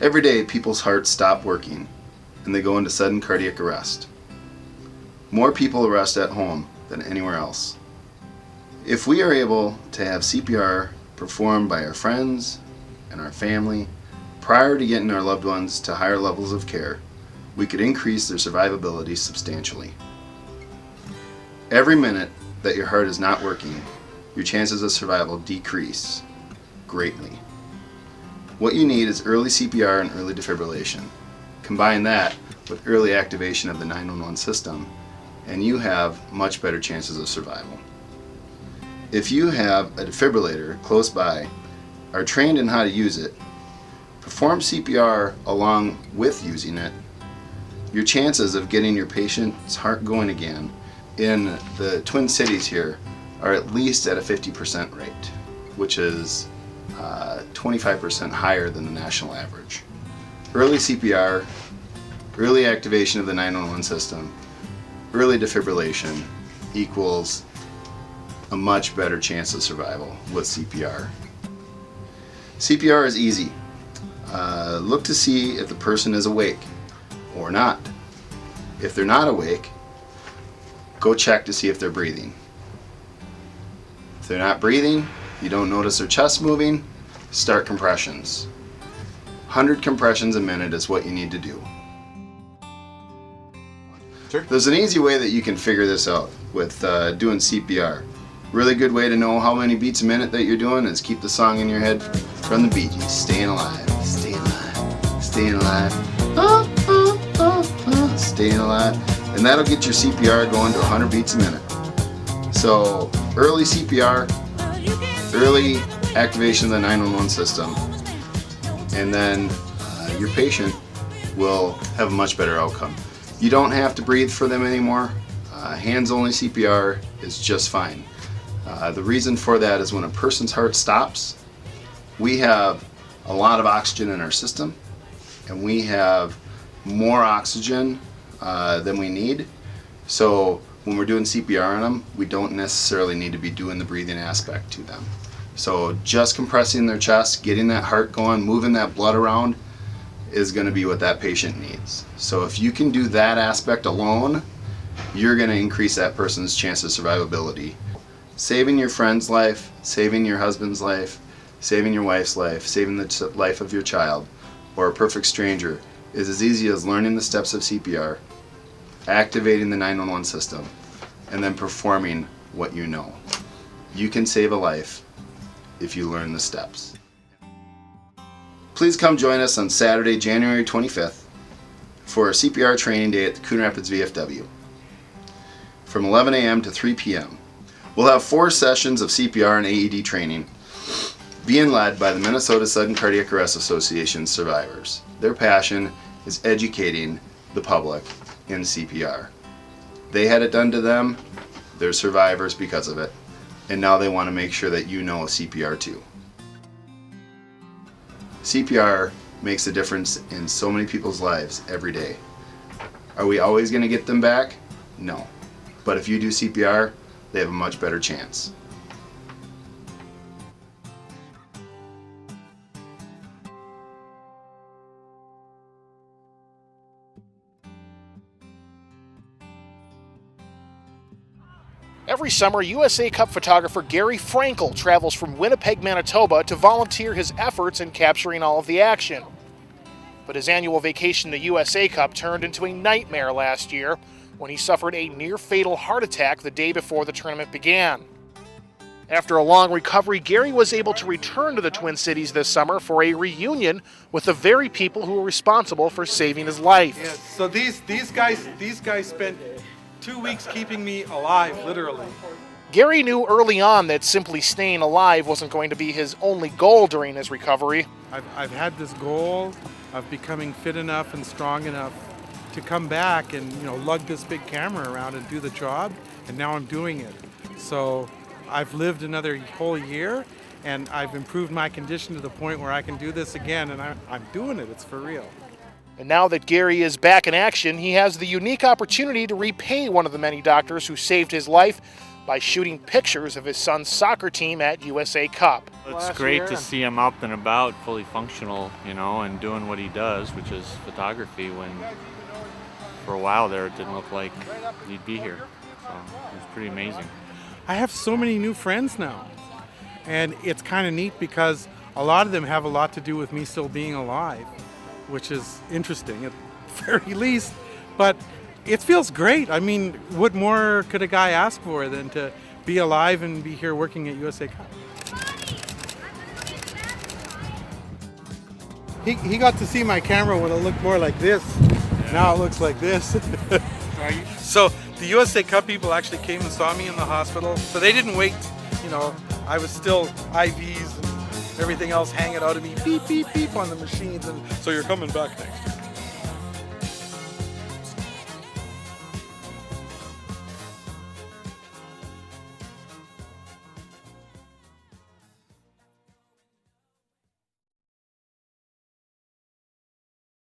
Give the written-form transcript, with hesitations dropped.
Every day, people's hearts stop working and they go into sudden cardiac arrest. More people arrest at home than anywhere else. If we are able to have CPR performed by our friends and our family prior to getting our loved ones to higher levels of care, we could increase their survivability substantially. Every minute that your heart is not working, your chances of survival decrease greatly. What you need is early CPR and early defibrillation. Combine that with early activation of the 911 system, and you have much better chances of survival. If you have a defibrillator close by, are trained in how to use it, perform CPR along with using it, your chances of getting your patient's heart going again in the Twin Cities here are at least at a 50% rate, which is 25% higher than the national average. Early CPR, early activation of the 911 system, early defibrillation equals a much better chance of survival with CPR. CPR is easy. Look to see if the person is awake or not. If they're not awake, go check to see if they're breathing. If they're not breathing, you don't notice their chest moving, start compressions. 100 compressions a minute is what you need to do. Sure. There's an easy way that you can figure this out with doing CPR. Really good way to know how many beats a minute that you're doing is keep the song in your head from the Bee Gees. Staying alive, staying alive, staying alive, staying alive. And that'll get your CPR going to 100 beats a minute. So early CPR, early activation of the 911 system, and then your patient will have a much better outcome. You don't have to breathe for them anymore. Hands-only CPR is just fine. The reason for that is when a person's heart stops, we have a lot of oxygen in our system, and we have more oxygen than we need. So when we're doing CPR on them, we don't necessarily need to be doing the breathing aspect to them. So just compressing their chest, getting that heart going, moving that blood around is going to be what that patient needs. So if you can do that aspect alone, you're going to increase that person's chance of survivability. Saving your friend's life, saving your husband's life, saving your wife's life, saving the life of your child, or a perfect stranger is as easy as learning the steps of CPR, activating the 911 system, and then performing what you know. You can save a life if you learn the steps. Please come join us on Saturday, January 25th for a CPR training day at the Coon Rapids VFW from 11 a.m. to 3 p.m. We'll have 4 sessions of CPR and AED training being led by the Minnesota Sudden Cardiac Arrest Association survivors. Their passion is educating the public in CPR. They had it done to them, they're survivors because of it, and now they want to make sure that you know CPR too. CPR makes a difference in so many people's lives every day. Are we always going to get them back? No. But if you do CPR, they have a much better chance. Every summer, USA Cup photographer Gary Frankel travels from Winnipeg, Manitoba to volunteer his efforts in capturing all of the action. But his annual vacation to USA Cup turned into a nightmare last year when he suffered a near-fatal heart attack the day before the tournament began. After a long recovery, Gary was able to return to the Twin Cities this summer for a reunion with the very people who were responsible for saving his life. Yeah, so these guys spent 2 weeks keeping me alive, literally. Gary knew early on that simply staying alive wasn't going to be his only goal during his recovery. I've had this goal of becoming fit enough and strong enough to come back and lug this big camera around and do the job, and now I'm doing it. So I've lived another whole year, and I've improved my condition to the point where I can do this again, and I'm doing it. It's for real. And now that Gary is back in action, he has the unique opportunity to repay one of the many doctors who saved his life by shooting pictures of his son's soccer team at USA Cup. It's great to see him up and about, fully functional, and doing what he does, which is photography, when for a while there it didn't look like he'd be here. So it was pretty amazing. I have so many new friends now, and it's kind of neat because a lot of them have a lot to do with me still being alive, which is interesting at the very least, but it feels great. I mean, what more could a guy ask for than to be alive and be here working at USA Cup? He got to see my camera when it looked more like this. Now it looks like this. So the USA Cup people actually came and saw me in the hospital. So they didn't wait, I was still IVs and everything else hanging out of me, beep, beep, beep on the machines. And so you're coming back next.